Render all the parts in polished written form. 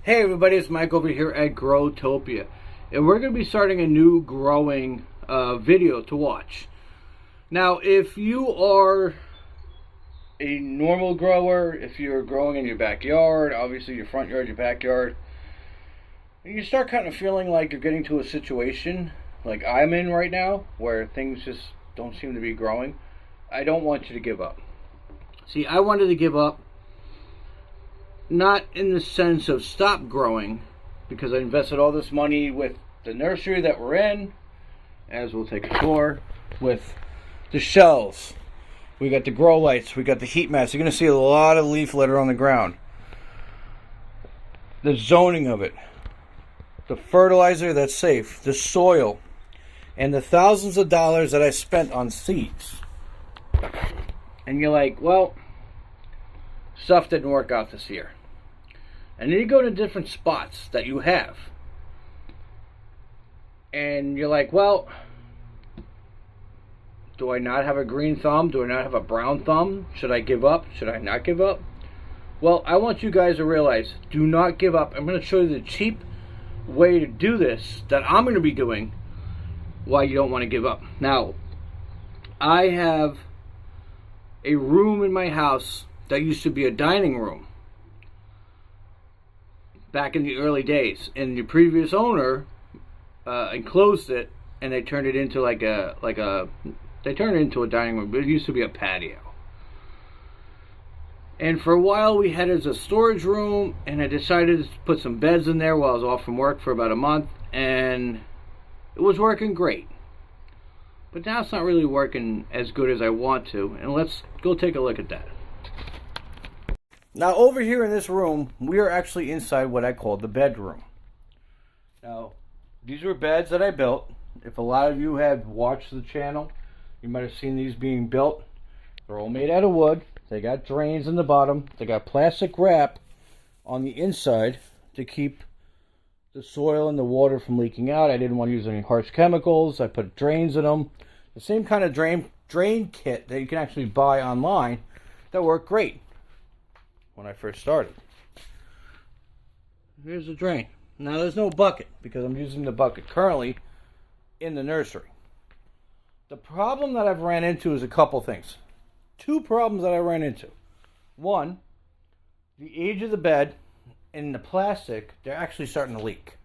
Hey everybody, it's Mike over here at Growtopia, and we're going to be starting a new growing video to watch. Now, if you are a normal grower, if you're growing in your backyard, obviously your front yard, your backyard, and you start kind of feeling like you're getting to a situation like I'm in right now, where things just don't seem to be growing, I don't want you to give up. See, I wanted to give up not in the sense of stop growing, because I invested all this money with the nursery that we're in, as we'll take a tour, with the shelves. We got the grow lights, we got the heat mats. You're going to see a lot of leaf litter on the ground. The zoning of it, the fertilizer that's safe, the soil, and the thousands of dollars that I spent on seeds. And you're like, well, stuff didn't work out this year. And then you go to different spots that you have. And you're like, well, do I not have a green thumb? Do I not have a brown thumb? Should I give up? Should I not give up? Well, I want you guys to realize, do not give up. I'm going to show you the cheap way to do this that I'm going to be doing, why you don't want to give up. Now, I have a room in my house that used to be a dining room back in the early days, and the previous owner enclosed it, and they turned it into they turned it into a dining room, but it used to be a patio. And for a while we had it as a storage room, and I decided to put some beds in there while I was off from work for about a month, and it was working great. But now it's not really working as good as I want to, and let's go take a look at that. Now, over here in this room, we are actually inside what I call the bedroom. Now, these were beds that I built. If a lot of you have watched the channel, you might have seen these being built. They're all made out of wood. They got drains in the bottom. They got plastic wrap on the inside to keep the soil and the water from leaking out. I didn't want to use any harsh chemicals. I put drains in them. The same kind of drain kit that you can actually buy online that worked great when I first started. Here's the drain. Now there's no bucket because I'm using the bucket currently in the nursery. The problem that I've ran into is a couple things. Two problems that I ran into. One, the age of the bed and the plastic, they're actually starting to leak,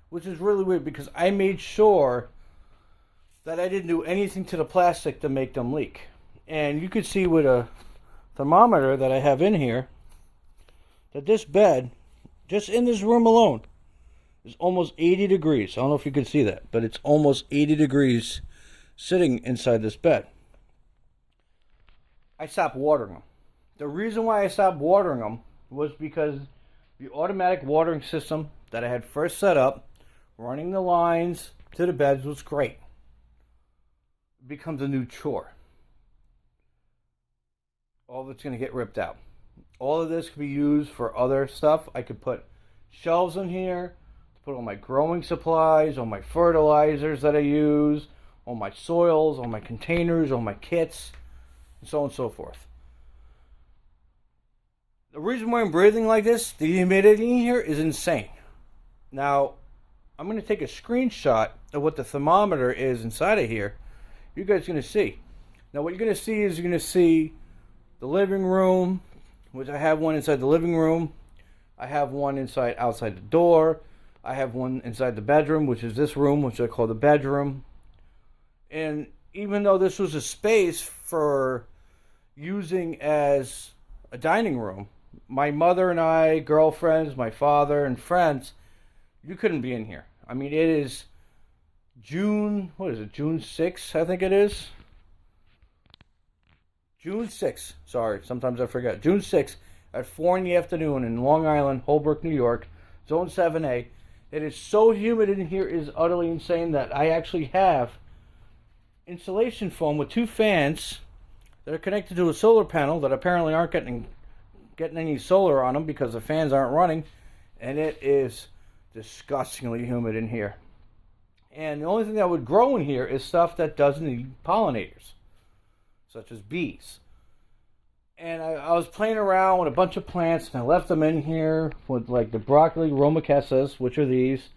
which is really weird because I made sure that I didn't do anything to the plastic to make them leak. And you could see with a thermometer that I have in here that this bed, just in this room alone, is almost 80 degrees. I don't know if you can see that, but it's almost 80 degrees sitting inside this bed. I stopped watering them. The reason why I stopped watering them was because the automatic watering system that I had first set up, running the lines to the beds, was great. It becomes a new chore. All of it's going to get ripped out. All of this could be used for other stuff. I could put shelves in here to put all my growing supplies, all my fertilizers that I use, all my soils, all my containers, all my kits, and so on and so forth. The reason why I'm breathing like this, the humidity in here is insane. Now, I'm going to take a screenshot of what the thermometer is inside of here. You guys are going to see. Now, what you're going to see is you're going to see the living room, which I have one inside the living room. I have one outside the door. I have one inside the bedroom, which is this room, which I call the bedroom. And even though this was a space for using as a dining room, my mother and I, girlfriends, my father, and friends, you couldn't be in here. I mean, it is June 6th, I think it is. June 6th, sorry, sometimes I forget. June 6th at 4 in the afternoon in Long Island, Holbrook, New York, Zone 7A. It is so humid in here, it is utterly insane that I actually have insulation foam with two fans that are connected to a solar panel that apparently aren't getting any solar on them because the fans aren't running, and it is disgustingly humid in here. And the only thing that would grow in here is stuff that doesn't need pollinators, such as bees. And I was playing around with a bunch of plants, and I left them in here with like the broccoli romacessas, which are these,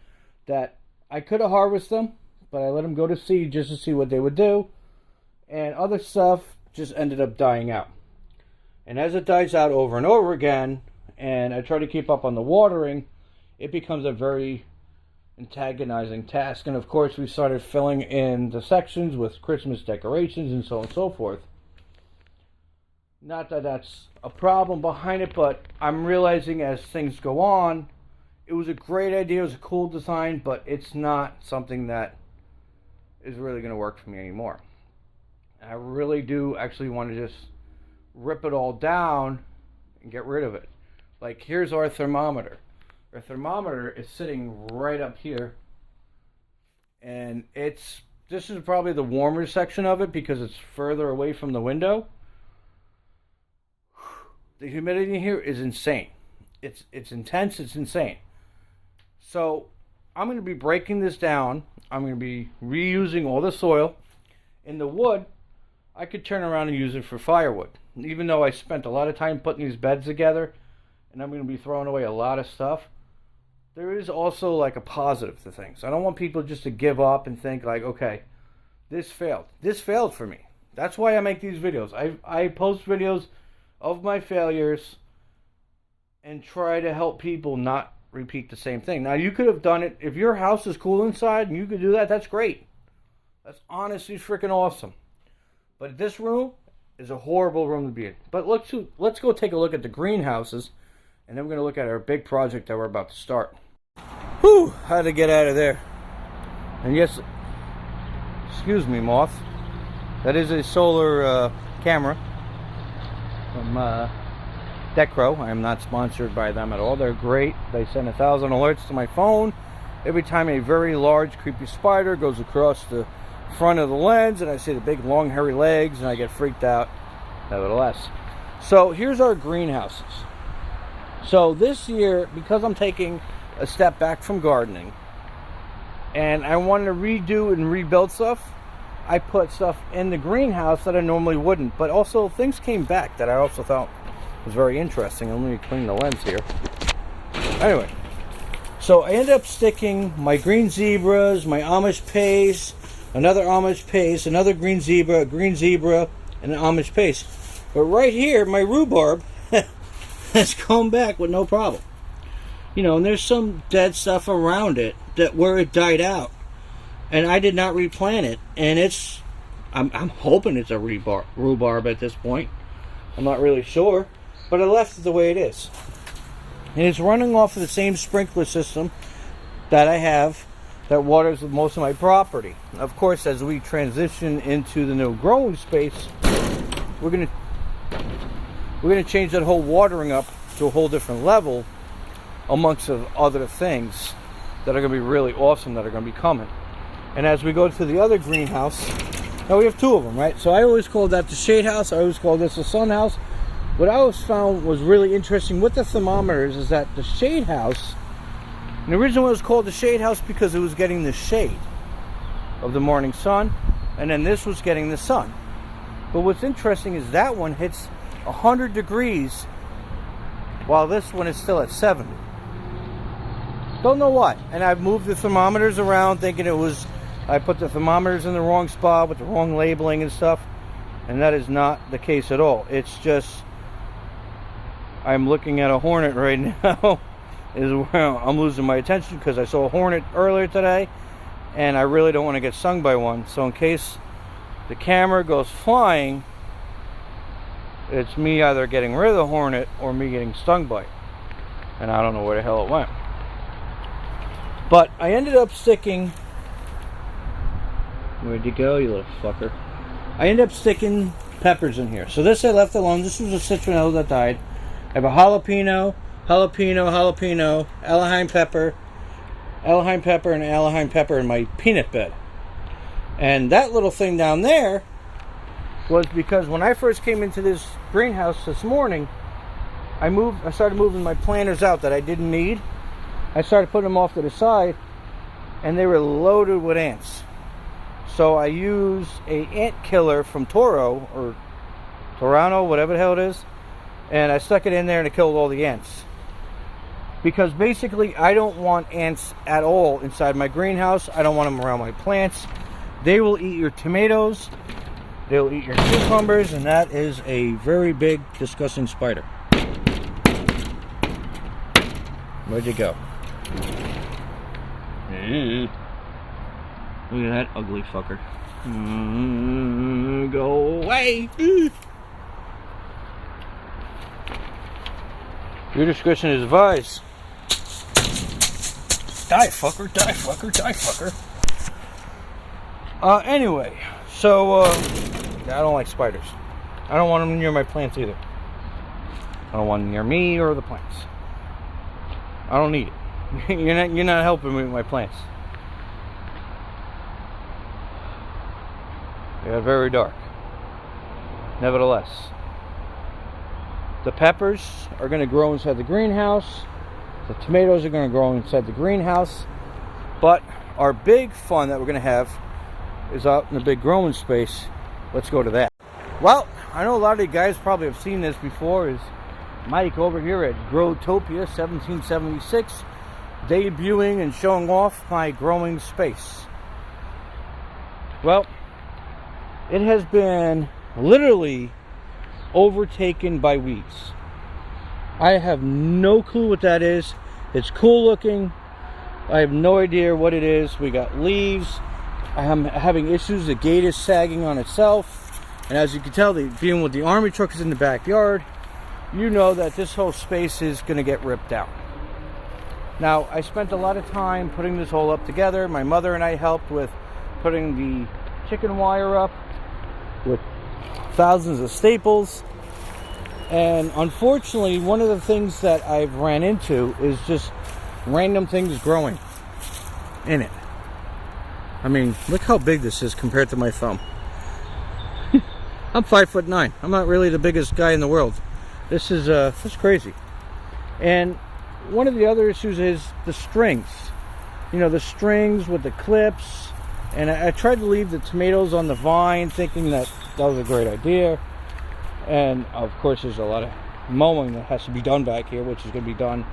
that I could have harvested them, but I let them go to seed just to see what they would do. And other stuff just ended up dying out. And as it dies out over and over again, and I try to keep up on the watering, it becomes a very antagonizing task. And of course, we started filling in the sections with Christmas decorations and so on and so forth. Not that that's a problem behind it, but I'm realizing as things go on, it was a great idea, it was a cool design, but it's not something that is really going to work for me anymore. I really do actually want to just rip it all down and get rid of it. Like, here's our thermometer. Our thermometer is sitting right up here, and this is probably the warmer section of it because it's further away from the window. The humidity here is insane. It's intense, it's insane. So I'm going to be breaking this down. I'm going to be reusing all the soil. In the wood, I could turn around and use it for firewood. Even though I spent a lot of time putting these beds together, and I'm going to be throwing away a lot of stuff, there is also like a positive to things. I don't want people just to give up and think like, okay, this failed. This failed for me. That's why I make these videos. I post videos of my failures and try to help people not repeat the same thing. Now, you could have done it. If your house is cool inside and you could do that, that's great. That's honestly freaking awesome. But this room is a horrible room to be in. But let's go take a look at the greenhouses, and then we're going to look at our big project that we're about to start. Whew, had to get out of there. And yes, excuse me, moth. That is a solar camera from Decro. I am not sponsored by them at all. They're great. They send 1,000 alerts to my phone every time a very large creepy spider goes across the front of the lens, and I see the big long hairy legs, and I get freaked out nevertheless. So here's our greenhouses. So this year, because I'm taking a step back from gardening and I wanted to redo and rebuild stuff, I put stuff in the greenhouse that I normally wouldn't. But also things came back that I also thought was very interesting. Let me clean the lens here. Anyway, so I ended up sticking my green zebras, my Amish pace, another Amish pace, another green zebra, and an Amish pace. But right here, my rhubarb has come back with no problem. You know, and there's some dead stuff around it that where it died out. And I did not replant it, and I'm hoping it's a rhubarb at this point. I'm not really sure, but I left it the way it is. And it's running off of the same sprinkler system that I have that waters most of my property. Of course, as we transition into the new growing space, we're gonna change that whole watering up to a whole different level, amongst other things that are gonna be really awesome that are gonna be coming. And as we go to the other greenhouse, now we have two of them, right? So I always called that the shade house. I always called this the sun house. What I always found was really interesting with the thermometers is that the shade house, and the reason why it was called the shade house because it was getting the shade of the morning sun, and then this was getting the sun. But what's interesting is that one hits 100 degrees while this one is still at 70. Don't know why. And I've moved the thermometers around thinking I put the thermometers in the wrong spot with the wrong labeling and stuff, and that is not the case at all. It's just I'm looking at a hornet right now is where I'm losing my attention because I saw a hornet earlier today and I really don't want to get stung by one. So in case the camera goes flying, it's me either getting rid of the hornet or me getting stung by it, and I don't know where the hell it went. But I ended up sticking... Where'd you go, you little fucker? I ended up sticking peppers in here. So this I left alone. This was a citronella that died. I have a jalapeno, Alahine pepper, and Alahine pepper in my peanut bed. And that little thing down there was because when I first came into this greenhouse this morning, I started moving my planters out that I didn't need. I started putting them off to the side, and they were loaded with ants. So I used a ant killer from Toro, or Toronto, whatever the hell it is. And I stuck it in there and it killed all the ants. Because basically I don't want ants at all inside my greenhouse. I don't want them around my plants. They will eat your tomatoes. They'll eat your cucumbers, and that is a very big, disgusting spider. Where'd you go? Look at that ugly fucker. Go away! Your discretion is advised. Die fucker, die fucker, die fucker. Anyway, so I don't like spiders. I don't want them near my plants either. I don't want them near me or the plants. I don't need it. You're not helping me with my plants. They got very dark. Nevertheless, the peppers are going to grow inside the greenhouse. The tomatoes are going to grow inside the greenhouse. But our big fun that we're going to have is out in the big growing space. Let's go to that. Well, I know a lot of you guys probably have seen this before. Is Mike over here at Growtopia 1776 debuting and showing off my growing space. Well, it has been literally overtaken by weeds. I have no clue what that is. It's cool looking. I have no idea what it is. We got leaves. I am having issues. The gate is sagging on itself. And as you can tell, being with the army trucks in the backyard, you know that this whole space is going to get ripped out. Now, I spent a lot of time putting this whole up together. My mother and I helped with putting the chicken wire up with thousands of staples. And unfortunately, one of the things that I've ran into is just random things growing in it. I mean, look how big this is compared to my thumb. I'm 5'9". I'm not really the biggest guy in the world. This is crazy. And one of the other issues is the strings. You know, the strings with the clips. And I tried to leave the tomatoes on the vine, thinking that was a great idea. And of course, there's a lot of mowing that has to be done back here, which is going to be done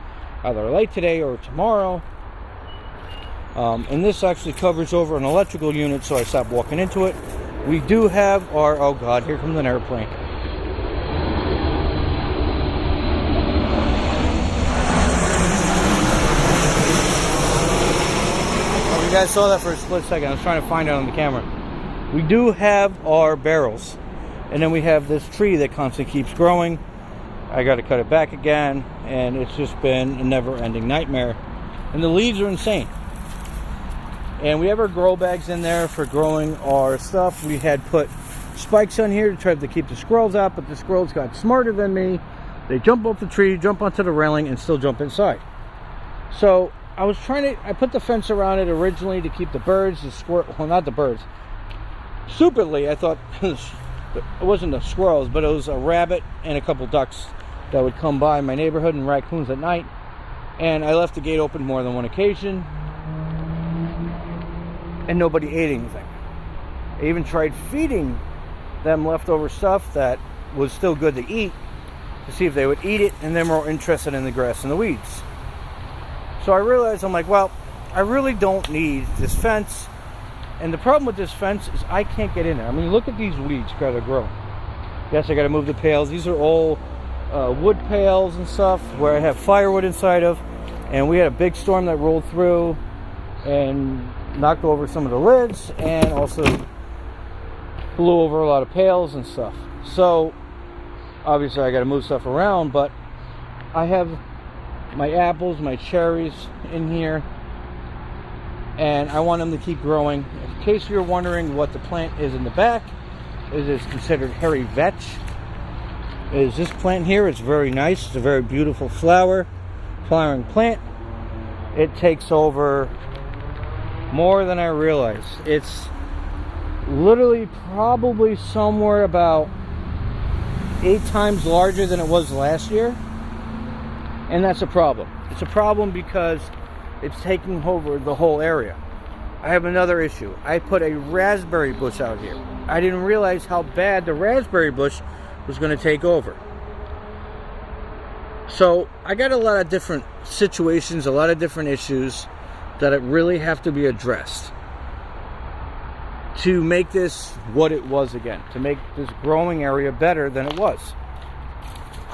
either late today or tomorrow. And this actually covers over an electrical unit, so I stopped walking into it. We do have our, oh God, here comes an airplane. Oh, you guys saw that for a split second. I was trying to find it on the camera. We do have our barrels. And then we have this tree that constantly keeps growing. I got to cut it back again, and it's just been a never-ending nightmare. And the leaves are insane. And we have our grow bags in there for growing our stuff. We had put spikes on here to try to keep the squirrels out, but the squirrels got smarter than me. They jump off the tree, jump onto the railing, and still jump inside. So I put the fence around it originally to keep the birds, the squirrel, well, not the birds. Stupidly, I thought it wasn't the squirrels, but it was a rabbit and a couple ducks that would come by my neighborhood, and raccoons at night. And I left the gate open more than one occasion, and nobody ate anything. I even tried feeding them leftover stuff that was still good to eat to see if they would eat it, and they're more interested in the grass and the weeds. So I realized, I'm like, well, I really don't need this fence. And the problem with this fence is I can't get in there. I mean, look at these weeds that are growing. Yes, I got to move the pails. These are all wood pails and stuff where I have firewood inside of. And we had a big storm that rolled through and knocked over some of the lids and also blew over a lot of pails and stuff. So obviously I got to move stuff around, but I have my apples, my cherries in here, and I want them to keep growing. In case you're wondering what the plant is in the back, it is considered hairy vetch. It is this plant here. It's very nice. It's a very beautiful flowering plant. It takes over more than I realized. It's literally probably somewhere about 8 times larger than it was last year. And that's a problem. It's a problem because it's taking over the whole area. I have another issue. I put a raspberry bush out here. I didn't realize how bad the raspberry bush was going to take over. So I got a lot of different situations, a lot of different issues that really have to be addressed to make this what it was again, to make this growing area better than it was.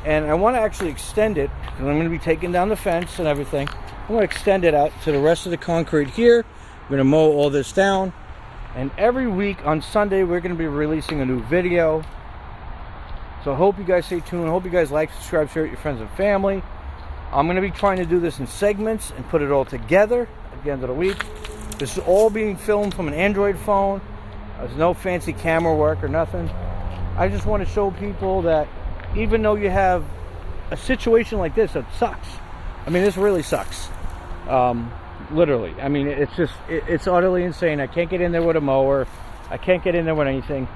And I want to actually extend it, because I'm going to be taking down the fence and everything. I'm going to extend it out to the rest of the concrete here. I'm going to mow all this down. And every week on Sunday, we're going to be releasing a new video. So I hope you guys stay tuned. I hope you guys like, subscribe, share it with your friends and family. I'm going to be trying to do this in segments and put it all together at the end of the week. This is all being filmed from an Android phone. There's no fancy camera work or nothing. I just want to show people that even though you have a situation like this that sucks. I mean, this really sucks. Literally. I mean, it's utterly insane. I can't get in there with a mower. I can't get in there with anything.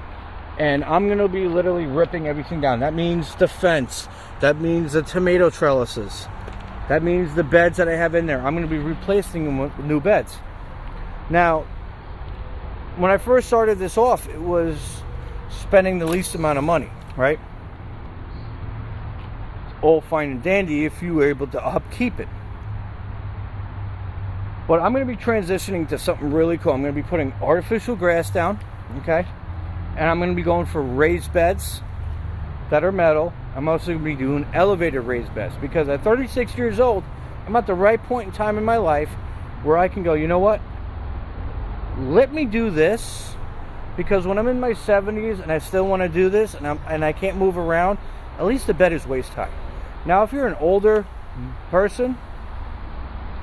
And I'm going to be literally ripping everything down. That means the fence. That means the tomato trellises. That means the beds that I have in there. I'm going to be replacing them with new beds. Now, when I first started this off, it was spending the least amount of money, right? All fine and dandy if you were able to upkeep it. But I'm going to be transitioning to something really cool. I'm going to be putting artificial grass down, okay? And I'm going to be going for raised beds that are metal. I'm also going to be doing elevated raised beds, because at 36 years old, I'm at the right point in time in my life where I can go, you know what? Let me do this, because when I'm in my 70s and I still want to do this and I can't move around, at least the bed is waist high. Now, if you're an older person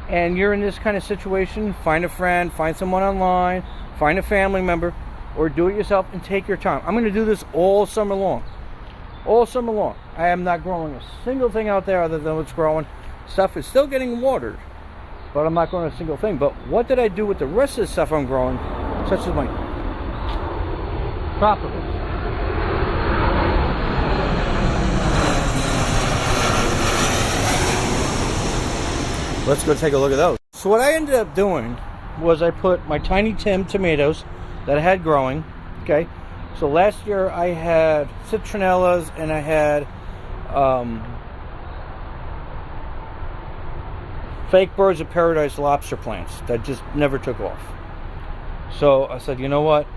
and you're in this kind of situation, find a friend, find someone online, find a family member, or do it yourself and take your time. I'm going to do this all summer long. All summer long. I am not growing a single thing out there other than what's growing. Stuff is still getting watered, but I'm not growing a single thing. But what did I do with the rest of the stuff I'm growing, such as my propolis? Let's go take a look at those. So what I ended up doing was I put my Tiny Tim tomatoes that I had growing, okay? So last year I had citronellas and I had fake birds of paradise lobster plants that just never took off. So I said, you know what?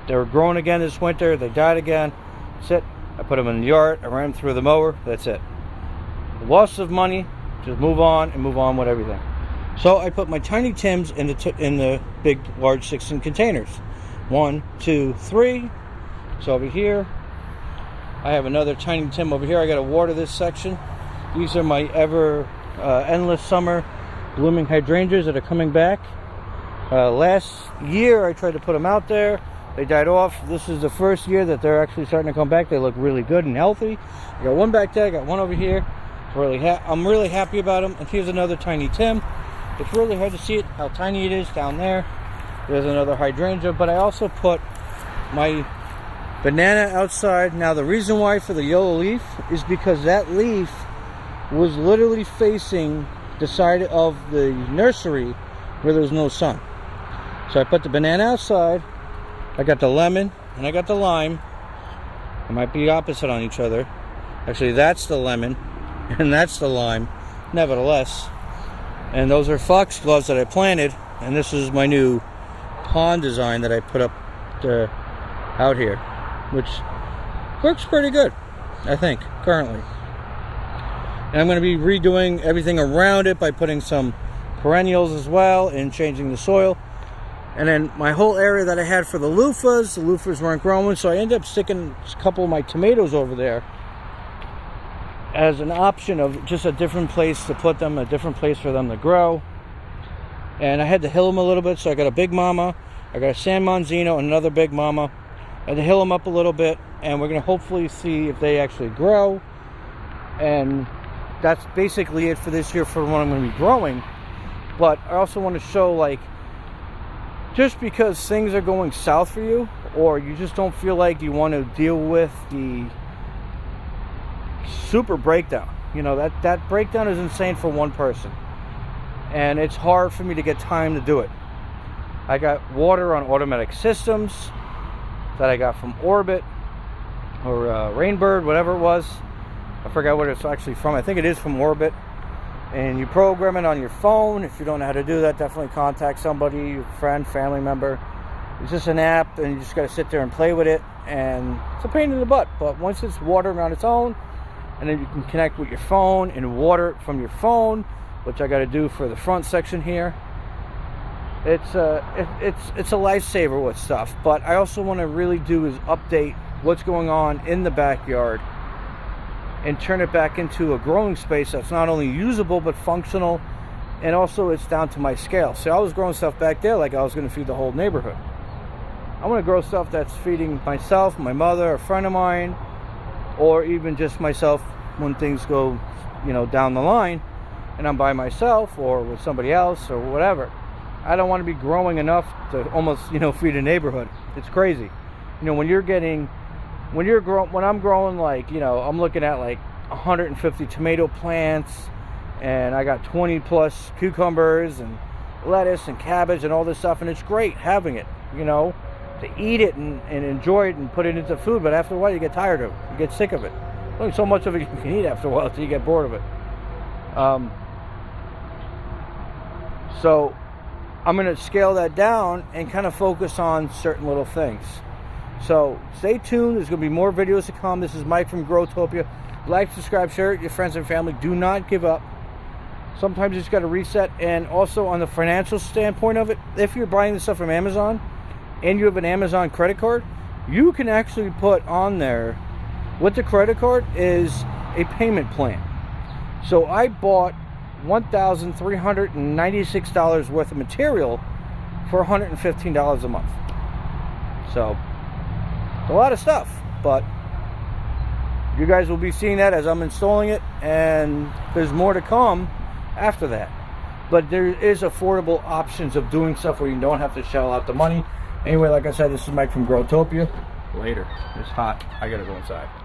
They were growing again this winter. They died again. That's it. I put them in the yard. I ran them through the mower. That's it. Loss of money. Just move on and move on with everything. So I put my Tiny Tims in the big, large 6-inch containers. 1, 2, 3. So over here, I have another Tiny Tim over here. I got to water this section. These are my endless summer blooming hydrangeas that are coming back. Last year, I tried to put them out there. They died off. This is the first year that they're actually starting to come back. They look really good and healthy. I got one back there. I got one over here. I'm really happy about them. And here's another Tiny Tim. It's really hard to see it, how tiny it is down there. There's another hydrangea, but I also put my banana outside. Now the reason why for the yellow leaf is because that leaf was literally facing the side of the nursery where there's no sun. So I put the banana outside. I got the lemon and I got the lime. They might be opposite on each other. Actually, that's the lemon and that's the lime, nevertheless. And those are foxgloves that I planted, and this is my new pond design that I put up out here, which works pretty good, I think, currently. And I'm going to be redoing everything around it by putting some perennials as well and changing the soil. And then my whole area that I had for the loofahs weren't growing, so I ended up sticking a couple of my tomatoes over there as an option of just a different place to put them, a different place for them to grow. And I had to hill them a little bit, so I got a big mama, I got a San Manzino, and another big mama. I had to hill them up a little bit, and we're going to hopefully see if they actually grow. And that's basically it for this year for what I'm going to be growing. But I also want to show, like, just because things are going south for you, or you just don't feel like you want to deal with the super breakdown. You know, that breakdown is insane for one person. And it's hard for me to get time to do it. I got water on automatic systems that I got from Orbit. or Rainbird, whatever it was. I forgot what it's actually from. I think it is from Orbit. And you program it on your phone. If you don't know how to do that, definitely contact somebody, your friend, family member. It's just an app, and you just got to sit there and play with it. And it's a pain in the butt, but once it's watering on its own, and then you can connect with your phone and water it from your phone, which I got to do for the front section here. It's a lifesaver with stuff. But I also want to really do is update what's going on in the backyard and turn it back into a growing space that's not only usable but functional, and also it's down to my scale. So I was growing stuff back there like I was going to feed the whole neighborhood. I want to grow stuff that's feeding myself, my mother, a friend of mine, or even just myself when things go, down the line and I'm by myself or with somebody else or whatever. I don't want to be growing enough to almost, feed a neighborhood. It's crazy. When I'm growing, like, I'm looking at like 150 tomato plants, and I got 20 plus cucumbers and lettuce and cabbage and all this stuff, and it's great having it, to eat it and enjoy it and put it into food. But after a while you get tired of it, you get sick of it. There's only so much of it you can eat after a while until you get bored of it. So I'm going to scale that down and kind of focus on certain little things. So stay tuned. There's going to be more videos to come. This is Mike from Growtopia. Like, subscribe, share it with your friends and family. Do not give up. Sometimes you just got to reset. And also on the financial standpoint of it, if you're buying this stuff from Amazon and you have an Amazon credit card, you can actually put on there with the credit card is a payment plan. So I bought $1,396 worth of material for $115 a month. So it's a lot of stuff, but you guys will be seeing that as I'm installing it, and there's more to come after that. But there is affordable options of doing stuff where you don't have to shell out the money. Anyway, like I said, this is Mike from Growtopia. Later. It's hot. I gotta go inside.